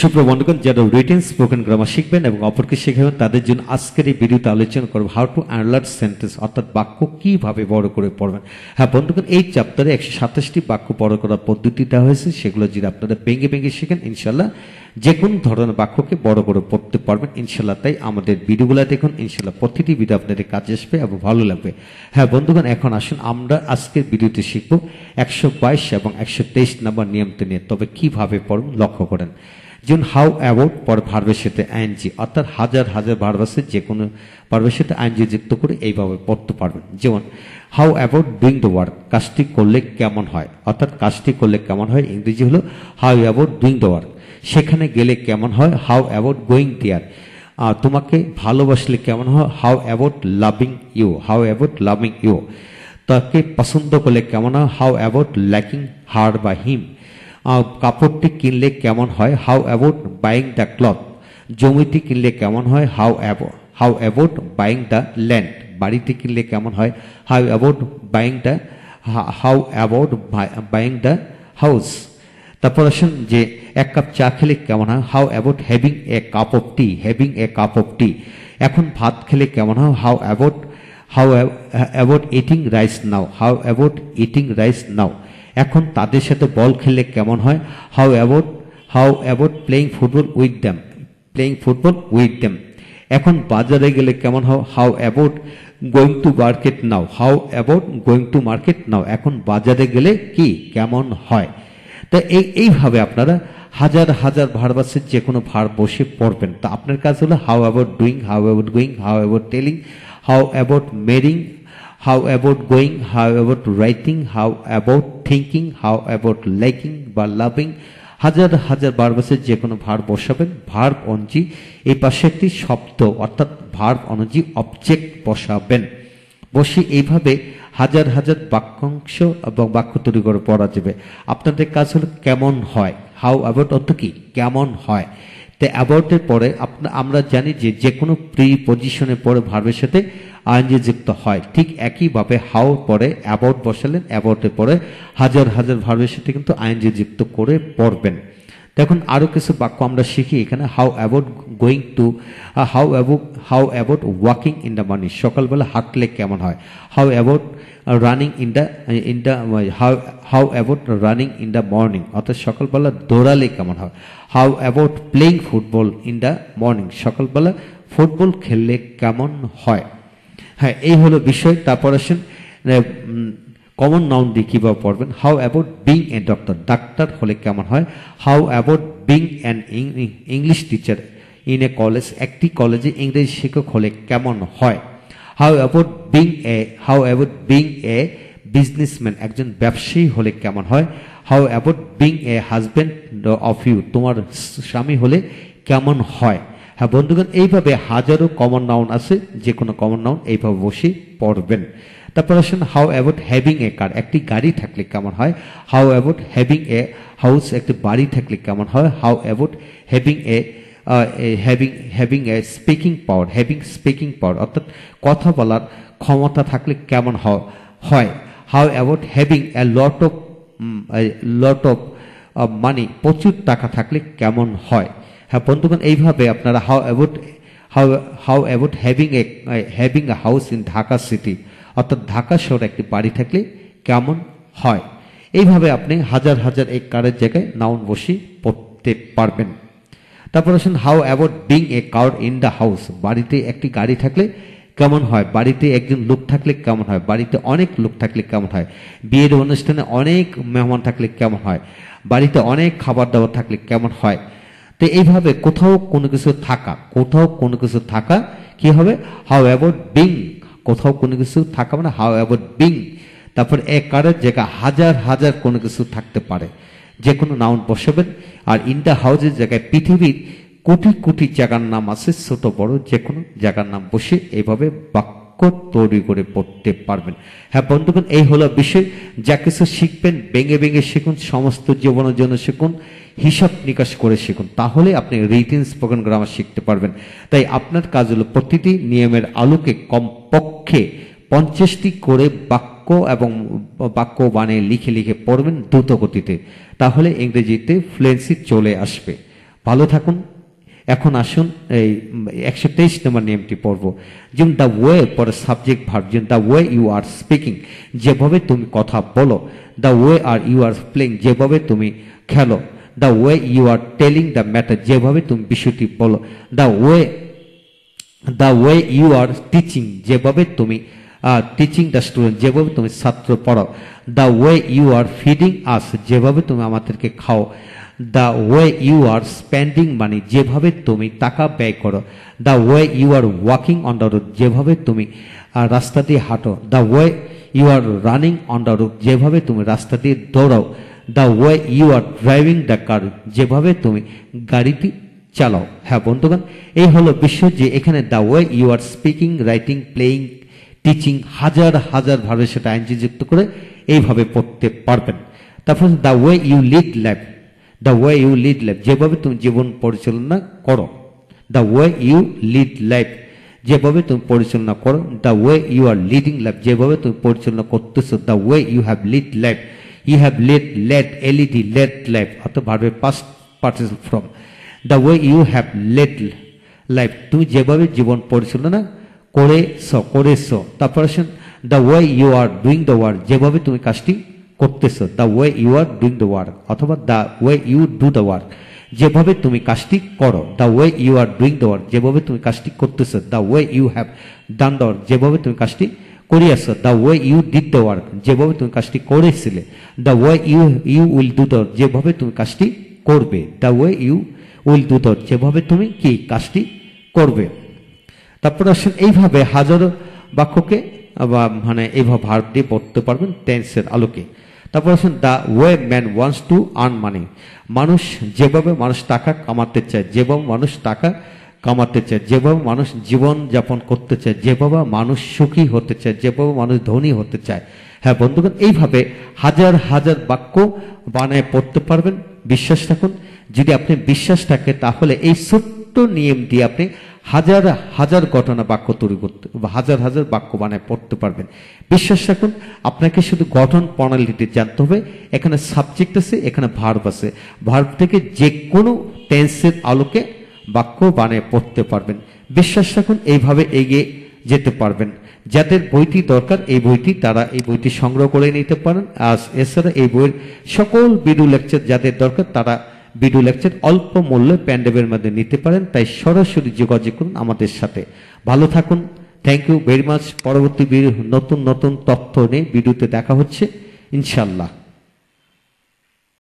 সুপ্রিয় বন্ধুগণ, যারা রিটেন স্পোকেন গ্রামার শিখবেন এবং অপরকে শেখাবেন তাদের জন্য আজকের এই ভিডিওতে আলোচনা করব হাউ টু এনলার্জ সেন্টেন্স, অর্থাৎ বাক্য কিভাবে বড় করে পড়বেন। হ্যাঁ বন্ধুগণ, এই চ্যাপ্টারে 127টি বাক্য বড় করার পদ্ধতি দেওয়া হয়েছে, সেগুলো যদি আপনারা ভেঙে ভেঙে শেখেন ইনশাল্লাহ যে কোনো ধরনের বাক্যকে বড় করে পড়তে পারবেন ইনশাল্লাহ। তাই আমাদের ভিডিওগুলো দেখুন, ইনশাল্লাহ প্রতিটি ভিডিও আপনাদের কাজে আসবে এবং ভালো লাগবে। হ্যাঁ বন্ধুগণ, এখন আসুন আমরা আজকের ভিডিওতে শিখব 122 এবং 123 নম্বর নিয়মটি নিয়ে। তবে কিভাবে পড়বেন লক্ষ্য করেন। যেমন হাউ অ্যাবাউট পরে ভার্বের সাথে আইএনজি, অর্থাৎ হাজার হাজার ভার্ব আছে, যে কোনো ভার্বের সাথে আইএনজি যুক্ত করে এইভাবে পড়তে পারবেন। যেমন how about doing the work, কাজটি করলে কেমন হয়, অর্থাৎ কাজটি করলে কেমন হয় ইংরেজি হলো how about doing the work. সেখানে গেলে কেমন হয়, হাউ অ্যাবাউট গোয়িং দেয়ার। তোমাকে ভালোবাসলে কেমন হয়, how about loving you, how about loving you. তাকে পছন্দ করলে কেমন হয়, হাউ অ্যাবাউট লাইকিং হার বা হিম। কাপড়টি কিনলে কেমন হয়, how about buying the cloth. জমিটি কিনলে কেমন হয়, how about buying the land. বাড়িটি কিনলে কেমন হয়, how about buying the house. তারপর আসুন যে এক কাপ চা খেলে কেমন হয়, how about having a cup of tea, having a cup of tea. এখন ভাত খেলে কেমন হয়, how about eating rice now, how about eating rice now. এখন তাদের সাথে বল খেললে কেমন হয়, how about playing football with them, playing football with them. এখন বাজারে গেলে কেমন হয়, how about going to market now, how about going to market নাও। এখন বাজারে গেলে কি কেমন হয়। তা এইভাবে আপনারা হাজার হাজার ভার্ব আছে, যে কোনো ভার্ব বসে পড়বেন। তা আপনার কাজ হলো how about doing, how about going, how about telling, how about mooring, how about going, how about writing, how about thinking, how about liking বা loving। হাজার হাজার ভার্ব আছে, যে কোনো ভার্ব বসাবেন। ভার্ব অনুযায়ী এই পাশে একটি শব্দ অর্থাৎ ভার্ব অনুযায়ী অবজেক্ট বসাবেন। বসে এইভাবে হাজার হাজার বাক্যাংশ এবং বাক্য তৈরি করে পড়া যাবে। আপনাদের কাজ হলো কেমন হয়, হাউ অ্যাবাউট অর্থ কি কেমন হয়। তো অ্যাবাউটের পরে আমরা জানি যে কোনো প্রিপজিশনের পরে ভার্বের সাথে আইএনজি যুক্ত হয়। ঠিক একইভাবে হাউ পরে অ্যাবাউট বসালেন, অ্যাবাউটের পরে হাজার হাজার ভার্বের সাথে কিন্তু আইএনজি যুক্ত করে পড়বেন। দেখুন আরো কিছু বাক্য আমরা শিখি এখানে। How about going to, how about walking in the morning, সকালবেলা হাঁটলে কেমন হয়। How about running in the how about running in the morning, অর্থাৎ সকালবেলা দৌড়ালে কেমন হয়। How about playing football in the morning, সকালবেলা ফুটবল খেললে কেমন হয়। হ্যাঁ, এই হলো বিষয়। তারপর আসেন কমন নাউন দিয়ে কিভাবে পড়বেন। How about being a doctor, ডাক্তার হলে কেমন হয়। How about being an English teacher in a college, একটি কলেজে ইংরেজি শিক্ষক হলে কেমন হয়। How about being a businessman, একজন ব্যবসায়ী হলে কেমন হয়। How about being a husband of you, তোমার স্বামী হলে কেমন হয়। হ্যাঁ বন্ধুগণ, এইভাবে হাজারো কমন নাউন আছে, যে কোনো কমন নাউন এইভাবে বসে পড়বেন। তারপর আসুন হাউ অ্যাবাউট হ্যাভিং এ কার, একটি গাড়ি থাকলে কেমন হয়। How about having a house, একটি বাড়ি থাকলে কেমন হয়। How about having A speaking power, having speaking পাওয়ার, অর্থাৎ কথা বলার ক্ষমতা থাকলে কেমন হয়। How about having A lot of money, প্রচুর টাকা থাকলে কেমন হয়। হ্যাঁ বন্ধুগণ, এইভাবে আপনারা how about having a house in Dhaka city, অর্থাৎ ঢাকা শহরে একটি বাড়ি থাকলে কেমন হয়। এইভাবে আপনি হাজার হাজার এক কারের জায়গায় নাউন বসে পড়তে পারবেন। তারপর আসুন how about being A car in the house, বাড়িতে একটি গাড়ি থাকলে কেমন হয়। বাড়িতে একজন লোক থাকলে কেমন হয়। বাড়িতে অনেক লোক থাকলে কেমন হয়। বিয়ের অনুষ্ঠানে অনেক মেহমান থাকলে কেমন হয়। বাড়িতে অনেক খাবার দাবার থাকলে কেমন হয়। তো এইভাবে কোথাও কোনো কিছু থাকা কি হবে, হাউ অ্যাবাউট বিং, কোথাও কোনো কিছু থাকা মানে হাউ অ্যাবাউট বিং। তারপর এক কারের জায়গায় হাজার হাজার কোনো কিছু থাকতে পারে, যে কোনো নাউন বসাবেন। আর ইন দ্য হাউসের জায়গায় পৃথিবীর কোটি কোটি জায়গার নাম আছে, ছোট বড় যে কোনো জায়গার নাম বসে এইভাবে বাক্য তৈরি করে পড়তে পারবেন। হ্যাঁ বন্ধুগণ, এই হলো বিষয়। যা কিছু শিখবেন ভেঙে ভেঙে শিখুন, সমস্ত জীবনের জন্য শিখুন, হিসাব নিকাশ করে শিখুন, তাহলে আপনি রিটেন স্পোকেন গ্রামার শিখতে পারবেন। তাই আপনার কাজ হলো প্রতিটি নিয়মের আলোকে কমপক্ষে 50টি করে বাক্য বানিয়ে লিখে লিখে পড়বেন দ্রুত গতিতে, তাহলে ইংরেজিতে ফ্লুয়েন্সি চলে আসবে। ভালো থাকুন। এখন আসুন এই 123 নম্বর নিয়মটি পড়ব। যেমন দ্য ওয়ে পরে সাবজেক্ট ভার্ব, যেমন the way you are speaking, যেভাবে তুমি কথা বলো। The way are you are playing, যেভাবে তুমি খেলো। The way you are telling the matter, যেভাবে তুমি বিষয়টি বলো। The way you are teaching, যেভাবে তুমি টিচিং দ্য স্টুডেন্ট, যেভাবে তুমি ছাত্র পড়াও। The way you are feeding us, যেভাবে তুমি আমাদেরকে খাও। The way you are spending money, যেভাবে তুমি টাকা ব্যয় করো। The way you are walking on the road, যেভাবে তুমি রাস্তা দিয়ে হাঁটো। The way you are running on the road, যেভাবে তুমি রাস্তা দিয়ে দৌড়াও। The way you are driving the car, যেভাবে তুমি গাড়িটি চালাও। হ্যাঁ বন্ধুগণ, এই হলো বিষয় যে এখানে the way you are speaking, writing, playing, teaching, হাজার হাজার ভার্বের সাথে আইনজি যুক্ত করে এইভাবে পড়তে পারবেন। তারপর the way you lead life, the way you lead life, যেভাবে তুমি জীবন পরিচালনা করো। The way you lead life, যেভাবে তুমি পরিচালনা করো। The way you are leading life, যেভাবে তুমি পরিচালনা করতেছো। The way you have lead life, you have led LED led life, অর্থাৎ ভার্বের past participle form. The way you have led life, তুমি যেভাবে জীবন পরিচালনা করেছো। তারপর আসেন the way you are doing the work, যেভাবে তুমি কাজটি করতেছো। The way you are doing the work, অথবা the way you do the work, যেভাবে তুমি কাজটি করো। The way you are doing the work, যেভাবে তুমি কাজটি করতেছো। The way you have done the work, যেভাবে তুমি কাজটি করিয়াছো। The way you did the work, যেভাবে তুমি কাজটি করেছিলে। The way you will do the work, যেভাবে তুমি কাজটি করবে। The way you will do the work, যেভাবে তুমি কি কাজটি করবে। তারপর আসেন এইভাবে হাজারো বাক্যকে বা মানে এইভাবে ভার্ব দিয়ে পড়তে পারবেন টেন্সের আলোকে। তারপর আসেন the way man wants to earn money, যেভাবে মানুষ টাকা কামাতে চায়, যেভাবে মানুষ টাকা কামাতে চায়, যেভাবে মানুষ জীবন যাপন করতে চায়, যেভাবে মানুষ সুখী হতে চায়, যেভাবে মানুষ ধনী হতে চায়। হ্যাঁ বন্ধুগণ, এইভাবে হাজার হাজার বাক্য বানায় পড়তে পারবেন। বিশ্বাস রাখুন, যদি আপনি বিশ্বাস থাকে তাহলে এই ছোট্ট নিয়ম দিয়ে আপনি হাজার হাজার ঘটনা বাক্য তৈরি করতে বা হাজার হাজার বাক্য বানায় পড়তে পারবেন। বিশ্বাস রাখুন, আপনাকে শুধু গঠন প্রণালীটি জানতে হবে। এখানে সাবজেক্ট আছে, এখানে ভার্ব আছে। ভার্ব থেকে যে কোনো টেন্সের আলোকে বাক্য বানায় পড়তে পারবেন। বিশ্বাস রাখুন, এইভাবে এগিয়ে যেতে পারবেন। যাদের বইটি দরকার এই বইটি, তারা এই বইটি সংগ্রহ করে নিতে পারেন। আর এছাড়া এই বইয়ের সকল ভিডিও লেকচার যাদের দরকার তারা ভিডিও লেকচার অল্প মূল্যে প্যান্ডেবের মধ্যে নিতে পারেন। তাই সরাসরি যোগাযোগ করুন আমাদের সাথে। ভালো থাকুন। Thank you very much. পরবর্তী নতুন নতুন তথ্য নিয়ে ভিডিওতে দেখা হচ্ছে ইনশাল্লাহ।